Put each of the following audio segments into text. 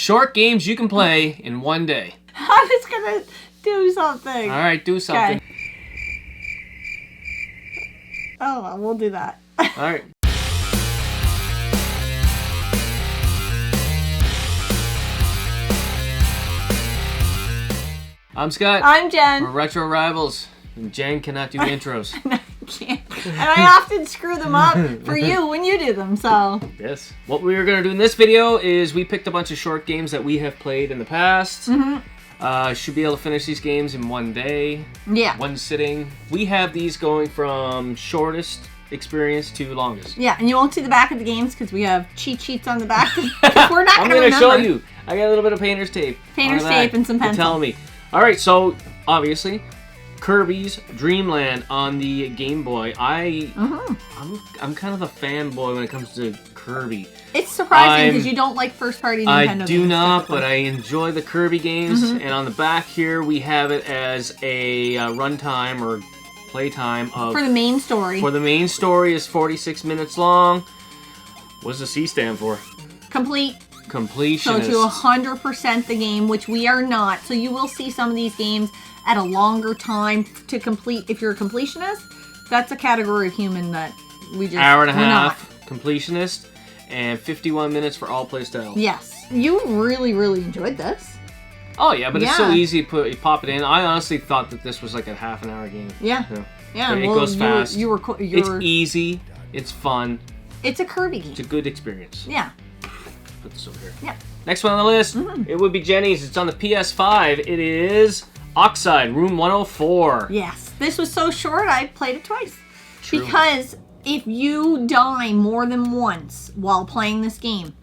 Short games you can play in one day. I'm just gonna do something. All right, do something. Okay. Oh, well, we'll do that. All right. I'm Scott. I'm Jen. We're retro rivals, and Jen cannot do intros. I can't. And I often screw them up for you when you do them, so. Yes. What we were going to do in this video is we picked a bunch of short games that we have played in the past. Should be able to finish these games in one day. Yeah. One sitting. We have these going from shortest experience to longest. Yeah, and you won't see the back of the games because we have cheat sheets on the back. We're not I'm going to going to show you. I got a little bit of painter's tape. Painter's tape and some pencils. Tell me. All right, so obviously, Kirby's Dreamland on the Game Boy. I'm kind of a fanboy when it comes to Kirby. It's surprising because you don't like first-party Nintendo games. I do not, but I enjoy the Kirby games. And on the back here, we have it as a runtime or playtime of for the main story. For the main story is 46 minutes long. What does the C stand for? Complete. Completionist. So to 100% the game, which we are not. So you will see some of these games at a longer time to complete. If you're a completionist, that's a category of human that we just hour and a half not. Completionist, and 51 minutes for all playstyles. Yes, you really enjoyed this. Oh yeah, but it's so easy to pop it in. I honestly thought that this was like a half an hour game. Yeah, yeah. It goes fast. It's easy. It's fun. It's a Kirby game. It's a good experience. Yeah. Put this over here. Yeah. Next one on the list, it would be Jenny's. It's on the PS5. It is Oxide Room 104. Yes. This was so short, I played it twice. True. Because if you die more than once while playing this game,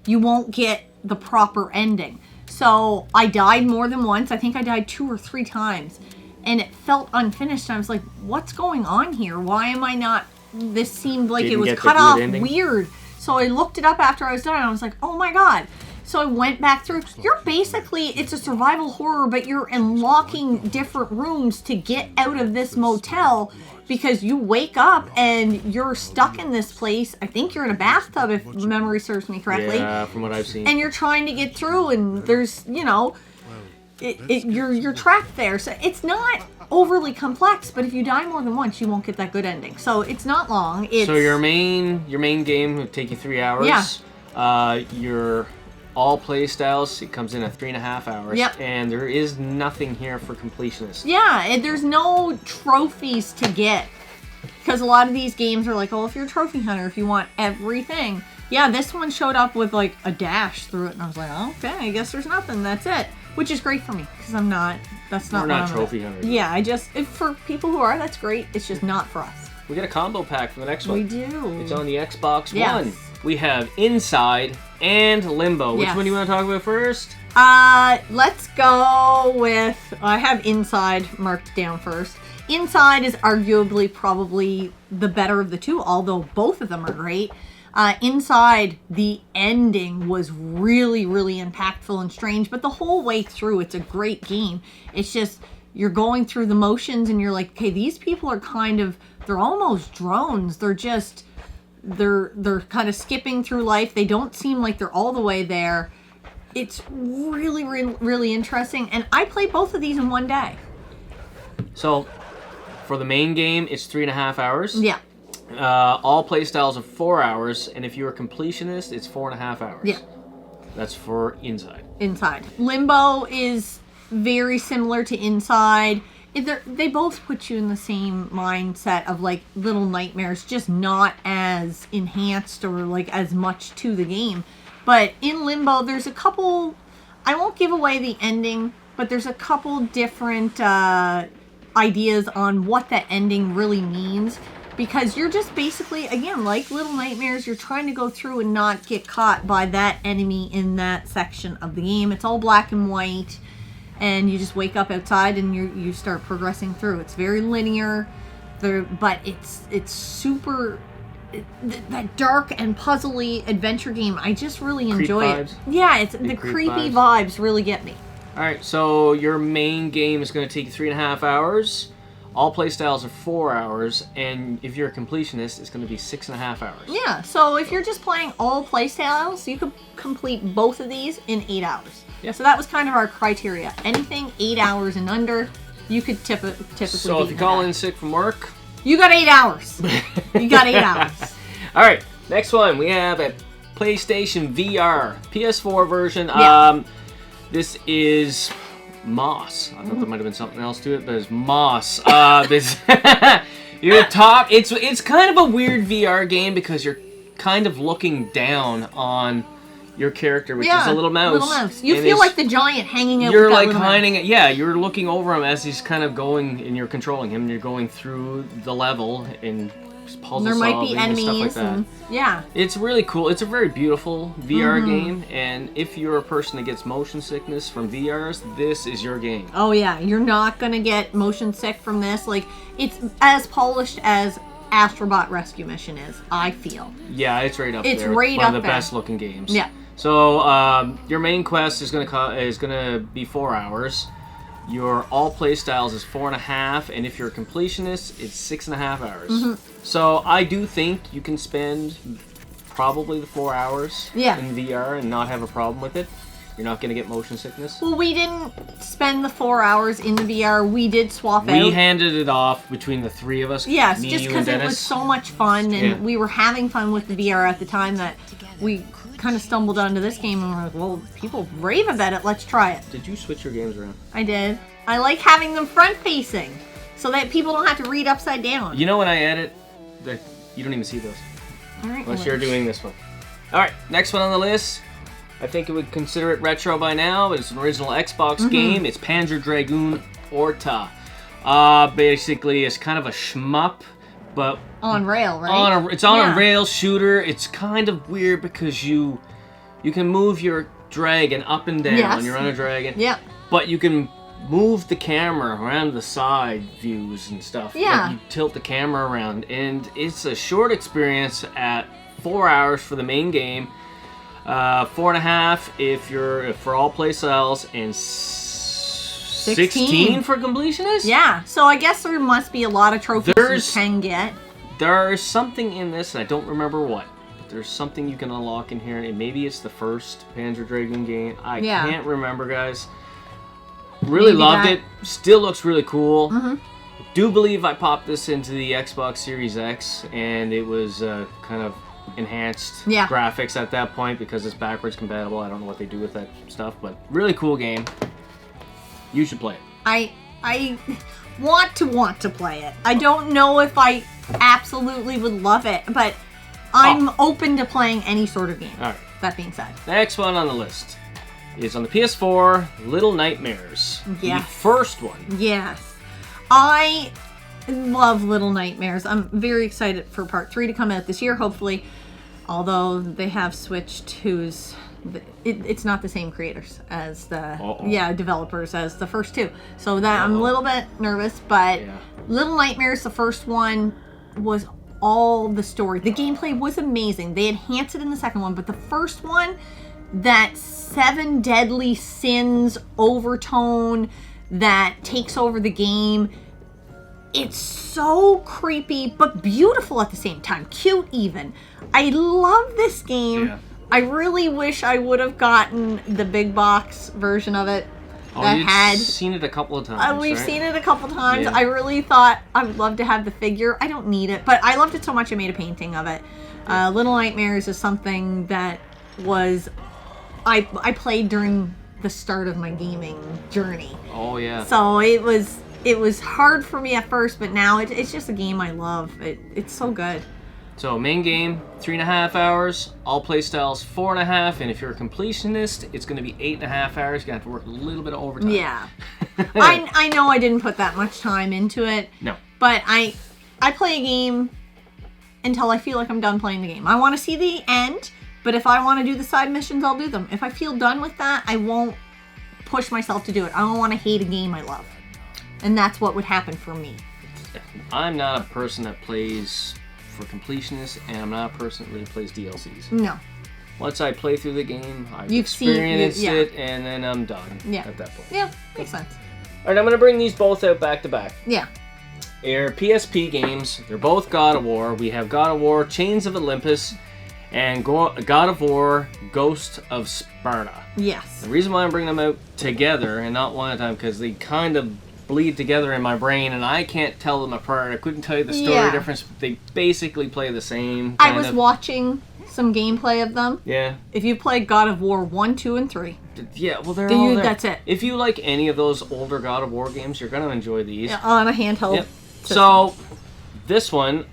you won't get the proper ending. So I died more than once. I think I died 2 or 3 times. And it felt unfinished. I was like, what's going on here? Why am I not... This seemed like it was cut off weird. So I looked it up after I was done, and I was like, oh my god. So I went back through. You're basically, it's a survival horror, but you're unlocking different rooms to get out of this motel because you wake up and you're stuck in this place. I think you're in a bathtub, if memory serves me correctly. Yeah, from what I've seen. And you're trying to get through, and there's, you know, you're trapped there. So it's not overly complex, but if you die more than once, you won't get that good ending. So it's not long. So your main game would take you 3 hours. Yeah. Your all play styles, it comes in at 3.5 hours. Yep. And there is nothing here for completionists. Yeah, and there's no trophies to get. Because a lot of these games are like, oh, if you're a trophy hunter, if you want everything. Yeah, this one showed up with like a dash through it, and I was like, oh, okay, I guess there's nothing. That's it. Which is great for me, because I'm not, that's not We're not trophy hunters. Yeah, for people who are, that's great. It's just not for us. We get a combo pack for the next one. We do. It's on the Xbox Yes. One. We have Inside and Limbo. Which one do you want to talk about first? Let's go with, I have Inside marked down first. Inside is arguably probably the better of the two, although both of them are great. Inside, the ending was really impactful and strange, but the whole way through, it's a great game. It's just, you're going through the motions and you're like, okay, these people are kind of, they're almost drones. They're just, they're kind of skipping through life. They don't seem like they're all the way there. It's really interesting, and I played both of these in one day. So, for the main game, it's 3.5 hours. Yeah. All play styles of 4 hours, and if you're a completionist, it's 4.5 hours. Yeah. That's for Inside. Inside. Limbo is very similar to Inside. They both put you in the same mindset of like little nightmares, just not as enhanced or like as much to the game. But in Limbo, there's a couple, I won't give away the ending, but there's a couple different ideas on what that ending really means. Because you're just basically, again, like Little Nightmares, you're trying to go through and not get caught by that enemy in that section of the game. It's all black and white, and you just wake up outside and you start progressing through. It's very linear, but it's super... that dark and puzzly adventure game, I just really enjoy it. Yeah, the creepy vibes really get me. Alright, so your main game is going to take 3.5 hours. All playstyles are 4 hours, and if you're a completionist, it's going to be 6.5 hours. Yeah, so if you're just playing all playstyles, you could complete both of these in 8 hours. Yeah. So that was kind of our criteria. Anything 8 hours and under, you could typically So if you call in sick from work... You got 8 hours. You got 8 hours. All right, next one. We have a PlayStation VR, PS4 version. Yeah. This is... Moss. I thought there might have been something else to it, but it's Moss. This it's kind of a weird VR game because you're kind of looking down on your character, which is a little mouse. Little mouse. You feel like the giant hanging out. You're with that like little hiding. mouse. Yeah, you're looking over him as he's kind of going, and you're controlling him. And you're going through the level and puzzle There might be solving enemies and stuff like that. yeah. It's really cool. It's a very beautiful VR game, and if you're a person that gets motion sickness from VRs, this is your game. Oh yeah, you're not gonna get motion sick from this. Like, it's as polished as Astrobot Rescue Mission is, I feel. Yeah, it's right up there. It's right It's one up of the there. best looking games. Yeah. So your main quest is gonna be 4 hours. Your all play styles is 4.5, and if you're a completionist, it's 6.5 hours. So I do think you can spend probably the 4 hours in VR and not have a problem with it. You're not gonna get motion sickness. Well, we didn't spend the 4 hours in the VR. We did swap out. We handed it off between the three of us. Yes, me, just you, because and it was Dennis. so much fun, and we were having fun with the VR at the time that we kind of stumbled onto this game and we're like, well, people rave about it, let's try it. Did you switch your games around? I did. I like having them front-facing so that people don't have to read upside down. You know when I edit, you don't even see those. All right, Unless you're doing this one. Alright, next one on the list. I think you would consider it retro by now, but it's an original Xbox game. It's Panzer Dragoon Orta. Basically, it's kind of a shmup, but... On rail, right? It's on a rail shooter. It's kind of weird because you can move your dragon up and down. Yes. You're on a dragon. Yeah. But you can move the camera around the side views and stuff. Yeah. Like you tilt the camera around, and it's a short experience at 4 hours for the main game. 4.5 if you're for all play styles, and 16 for completionists. Yeah. So I guess there must be a lot of trophies you can get. There's something in this, and I don't remember what. But there's something you can unlock in here, and maybe it's the first Panzer Dragoon game. I can't remember, guys. Really loved it. Still looks really cool. Do believe I popped this into the Xbox Series X, and it was kind of enhanced graphics at that point because it's backwards compatible. I don't know what they do with that stuff, but really cool game. You should play it. I want to play it. I don't know if I absolutely would love it, but I'm open to playing any sort of game. All right. That being said. Next one on the list is on the PS4, Little Nightmares. Yes. The first one. Yes. I love Little Nightmares. I'm very excited for part 3 to come out this year, hopefully. Although they have switched it's not the same creators as the developers as the first two. So that I'm a little bit nervous, but Little Nightmares, the first one, was all the story. The gameplay was amazing. They enhanced it in the second one, but the first one, that 7 deadly sins overtone that takes over the game, it's so creepy but beautiful at the same time. Cute even. I love this game. Yeah. I really wish I would have gotten the big box version of it. You've seen it a couple of times, We've right? seen it a couple times. Yeah. I really thought I would love to have the figure. I don't need it, but I loved it so much I made a painting of it. Little Nightmares is something that was... I played during the start of my gaming journey. Oh, yeah. So it was hard for me at first, but now it's just a game I love. It's so good. So main game, 3.5 hours. All play styles, 4.5. And if you're a completionist, it's going to be 8.5 hours. You're going to have to work a little bit of overtime. Yeah. I know I didn't put that much time into it. No. But I play a game until I feel like I'm done playing the game. I want to see the end, but if I want to do the side missions, I'll do them. If I feel done with that, I won't push myself to do it. I don't want to hate a game I love. And that's what would happen for me. I'm not a person that plays for completionists, and I'm not a person that really plays DLCs. No. Once I play through the game, I've experienced it, and then I'm done at that point. Yeah, makes sense. All right, I'm going to bring these both out back to back. Yeah. are PSP games. They're both God of War. We have God of War Chains of Olympus and God of War Ghosts of Sparta. Yes. The reason why I'm bringing them out together and not one at a time because they kind of bleed together in my brain and I can't tell them apart. I couldn't tell you the story difference. But they basically play the same. I was watching some gameplay of them. Yeah. If you played God of War 1, 2, and 3. Yeah, well, they're all there. That's it. If you like any of those older God of War games, you're going to enjoy these. Yeah, on a handheld. Yep. So, this one,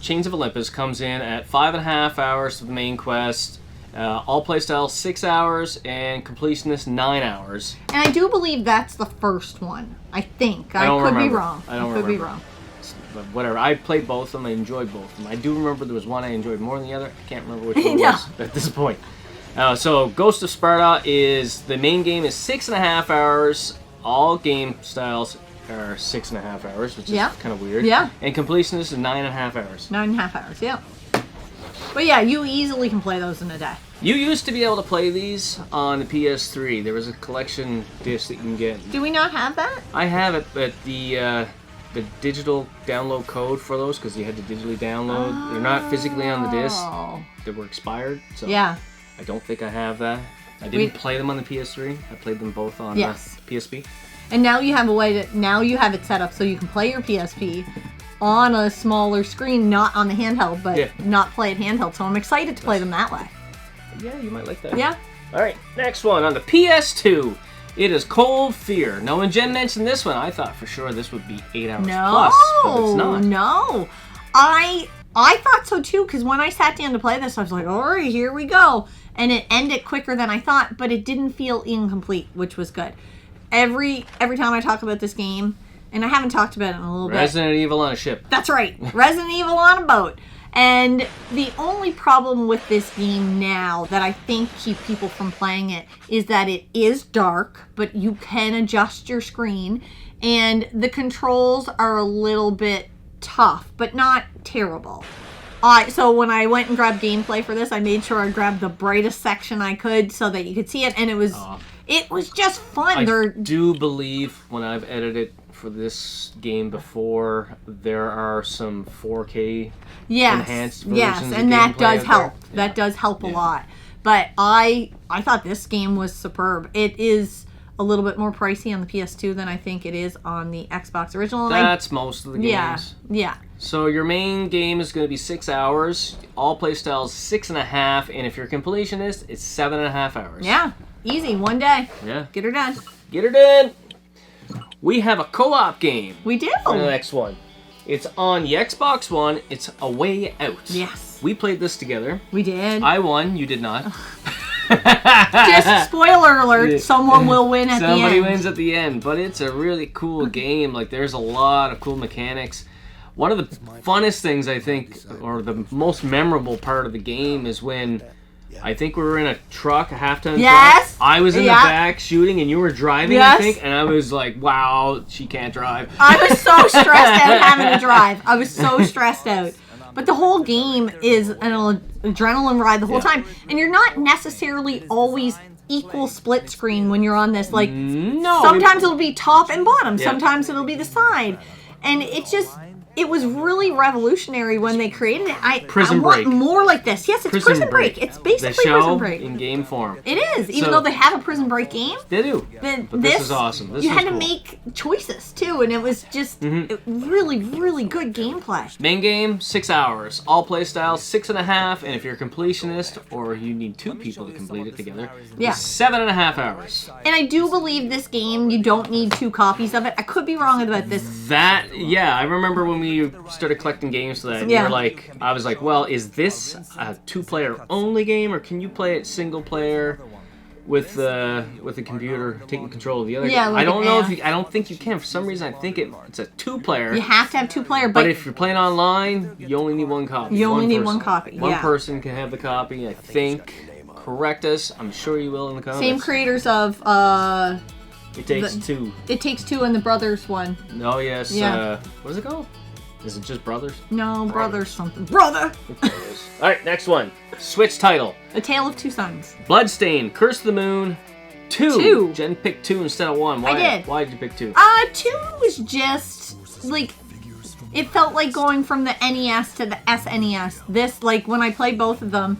Chains of Olympus, comes in at 5.5 hours for the main quest. All playstyle 6 hours, and completionist 9 hours. And I do believe that's the first one. I think. I could be wrong. I could be wrong. But whatever. I played both of them. I enjoyed both of them. I do remember there was one I enjoyed more than the other. I can't remember which one it was at this point. So, Ghost of Sparta is the main game is 6.5 hours. All game styles are 6.5 hours, which is kind of weird. Yeah. And completionist is 9.5 hours. 9.5 hours. Yeah. But yeah, you easily can play those in a day. You used to be able to play these on the PS3. There was a collection disc that you can get. Do we not have that? I have it, but the digital download code for those, because you had to digitally download. They're not physically on the disc. They were expired. So yeah. I don't think I have that. I didn't play them on the PS3. I played them both on the PSP. And now you have a way to. Now you have it set up so you can play your PSP on a smaller screen, not on the handheld, but not play it handheld. So I'm excited to play them that way. Yeah, you might like that. Yeah. All right, next one on the PS2. It is Cold Fear. Now, when Jen mentioned this one, I thought for sure this would be 8 hours plus, but it's not. No, I thought so too, because when I sat down to play this, I was like, all right, here we go. And it ended quicker than I thought, but it didn't feel incomplete, which was good. Every time I talk about this game, and I haven't talked about it in a little bit. Resident Evil on a ship. That's right. Resident Evil on a boat. And the only problem with this game now that I think keep people from playing it is that it is dark, but you can adjust your screen. And the controls are a little bit tough, but not terrible. So when I went and grabbed gameplay for this, I made sure I grabbed the brightest section I could so that you could see it. And it was just fun. I do believe when I've edited for this game before, there are some 4K enhanced versions. Yes, and that does help. That does help a lot. But I thought this game was superb. It is a little bit more pricey on the PS2 than I think it is on the Xbox original. That's most of the games. Yeah. So your main game is going to be 6 hours. All play styles 6.5, and if you're a completionist, it's 7.5 hours. Yeah, easy, one day. Yeah. Get her done. Get her done. We have a co-op game. We do. For the next one. It's on the Xbox One. It's A Way Out. Yes. We played this together. We did. I won. You did not. Just spoiler alert, someone will win at the end. Somebody wins at the end, but it's a really cool game. Like, there's a lot of cool mechanics. One of the funnest things, I think, or the most memorable part of the game is when I think we were in a truck, a half-ton truck. I was in the back shooting, and you were driving, I think, and I was like, wow, she can't drive. I was so stressed out having to drive. I was so stressed out. But the whole game is an adrenaline ride the whole time. And you're not necessarily always equal split screen when you're on this. Like, sometimes it'll be top and bottom. Sometimes it'll be the side. And it was really revolutionary when they created it. I want more like this. Yes, it's Prison Break. It's basically Prison Break. In game form. It is, even though they have a Prison Break game. They do. But this is awesome. You had to make choices, too, and it was just really, really good gameplay. Main game, 6 hours. All play styles, 6.5, and if you're a completionist, or you need 2 people to complete it together, 7.5 hours. And I do believe this game, you don't need 2 copies of it. I could be wrong about this. I remember when we started collecting games for that, and I was like, well, is this a 2-player only game, or can you play it single player with the computer taking control of the other game? I don't know I don't think you can. For some reason, I think it's a 2-player. You have to have 2-player, but if you're playing online, you only need 1 copy. You only need 1 copy. One person can have the copy, I think. Correct us. I'm sure you will in the comments. Same creators of It Takes Two. It Takes Two and the Brothers one. Oh, yes. Yeah. What is it called? Is it just Brothers? No, Brothers something. Brother! Alright, next one. Switch title. A Tale of Two Sons. Bloodstained, Curse of the Moon, 2. Jen picked 2 instead of 1. Why, I did. Why did you pick 2? 2 was just, like, It felt like going from the NES to the SNES. This, like, when I played both of them,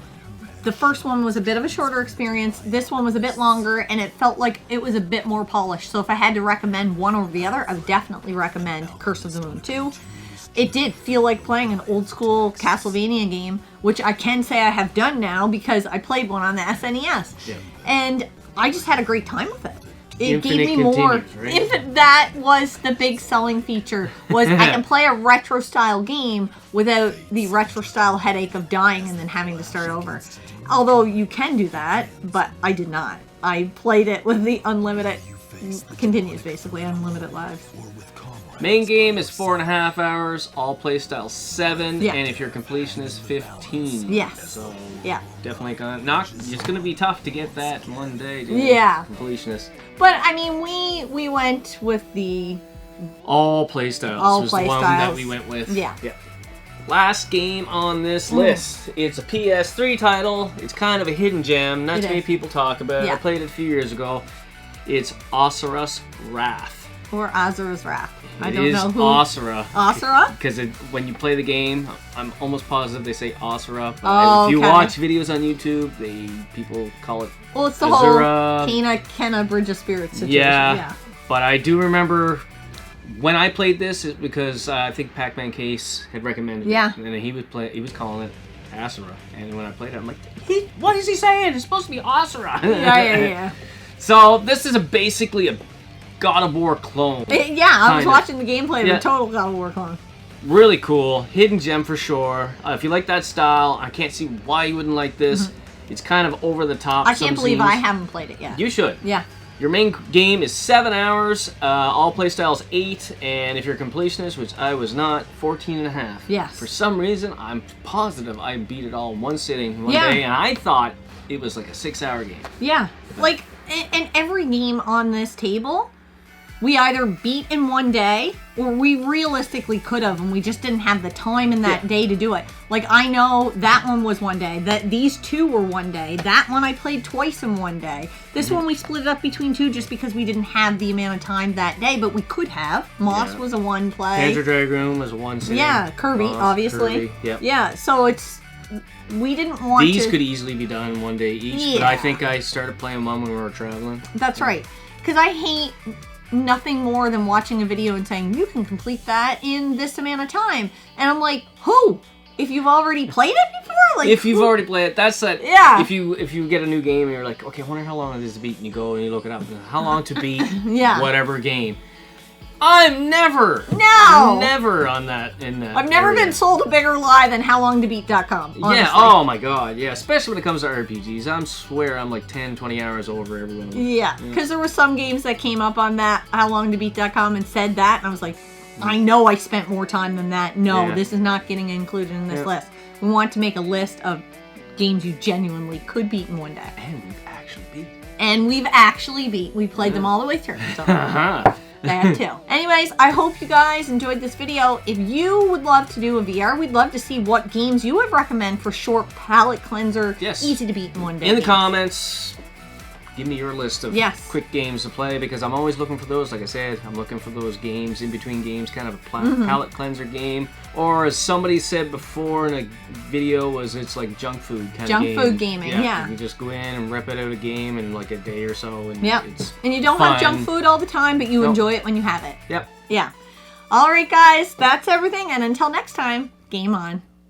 the first one was a bit of a shorter experience. This one was a bit longer, and it felt like it was a bit more polished. So if I had to recommend one over the other, I would definitely recommend Curse of the Moon 2. It did feel like playing an old school Castlevania game, which I can say I have done now because I played one on the SNES. Yeah. And I just had a great time with it. It Infinite gave me more. right? That was the big selling feature. Was I can play a retro style game without the retro style headache of dying and then having to start over. Although you can do that, but I did not. I played it with the unlimited, continues basically, unlimited lives. Main game is 4.5 hours, all play style 7, Yeah. and if your completion is 15. Yes. So Yeah. definitely it's gonna be tough to get that in one day, dude. Yeah. Completionist. But I mean, we went with the All play styles All was play the one styles. that we went with. Yeah. Last game on this list. It's a PS3 title. It's kind of a hidden gem. Not It too many is. people talk about it. Yeah. I played it a few years ago. It's Asura's Wrath. or Asura's Wrath. I It don't is know who. Asura. Asura? Because when you play the game, I'm almost positive they say Asura. But Oh, if you okay. watch videos on YouTube, people call it Well, it's the Asura. whole Kenna Bridge of Spirits situation. Yeah. But I do remember when I played this, it's because I think Pac-Man Case had recommended Yeah. it. And he was calling it Asura. And when I played it, I'm like, what is he saying? It's supposed to be Asura. Yeah. So this is basically a God of War clone. Yeah, I was Kinda. watching the gameplay of Yeah. the total God of War clone. Really cool. Hidden gem for sure. If you like that style, I can't see why you wouldn't like this. It's kind of over the top. I can't believe scenes. I haven't played it yet. You should. Yeah. Your main game is 7 hours. All play styles 8. And if you're a completionist, which I was not, 14.5. Yes. For some reason, I'm positive I beat it all in one sitting, one Yeah. day. And I thought it was like a 6-hour game. Yeah. Like, and every game on this table, we either beat in one day, or we realistically could have, and we just didn't have the time in that day to do it. Like, I know that one was one day, that these two were one day, that one I played twice in one day. This one we split it up between two just because we didn't have the amount of time that day, but we could have. Moss was a one play. Panzer Dragoon was a one sitting. Yeah, Kirby, Moss, obviously. Kirby, yep. Yeah, so we didn't want These to... could easily be done in one day each, but Yeah. I think I started playing one when we were traveling. That's right. Because I hate nothing more than watching a video and saying, you can complete that in this amount of time. And I'm like, who? If you've already played it before? Like, If you've who? already played it, that's that. Yeah. If you get a new game and you're like, okay, I wonder how long it is to beat, and you go and you look it up. How long to beat Yeah. whatever game. I'm never on that. I've never been sold a bigger lie than howlongtobeat.com. Yeah, honestly. oh my god, yeah. Especially when it comes to RPGs. I swear I'm like 10, 20 hours over everyone. Yeah, because there were some games that came up on that howlongtobeat.com and said that, and I was like, I know I spent more time than that. No, Yeah. this is not getting included in this list. We want to make a list of games you genuinely could beat in one day. And we've actually beat. And we've actually beat. We played them all the way through. So. Uh-huh. That too. Anyways, I hope you guys enjoyed this video. If you would love to do a VR, we'd love to see what games you would recommend for short palate cleanser, easy to beat in one day. In the comments, give me your list of Yes. quick games to play, because I'm always looking for those. Like I said, I'm looking for those games, in between games, kind of a palate cleanser game. Or as somebody said before in a video, it's like junk food kind of game. Junk food gaming, yeah. You just go in and rip it out a game in like a day or so. And it's and you don't fun. have junk food all the time, but you enjoy it when you have it. Yep. Yeah. All right, guys, that's everything. And until next time, game on.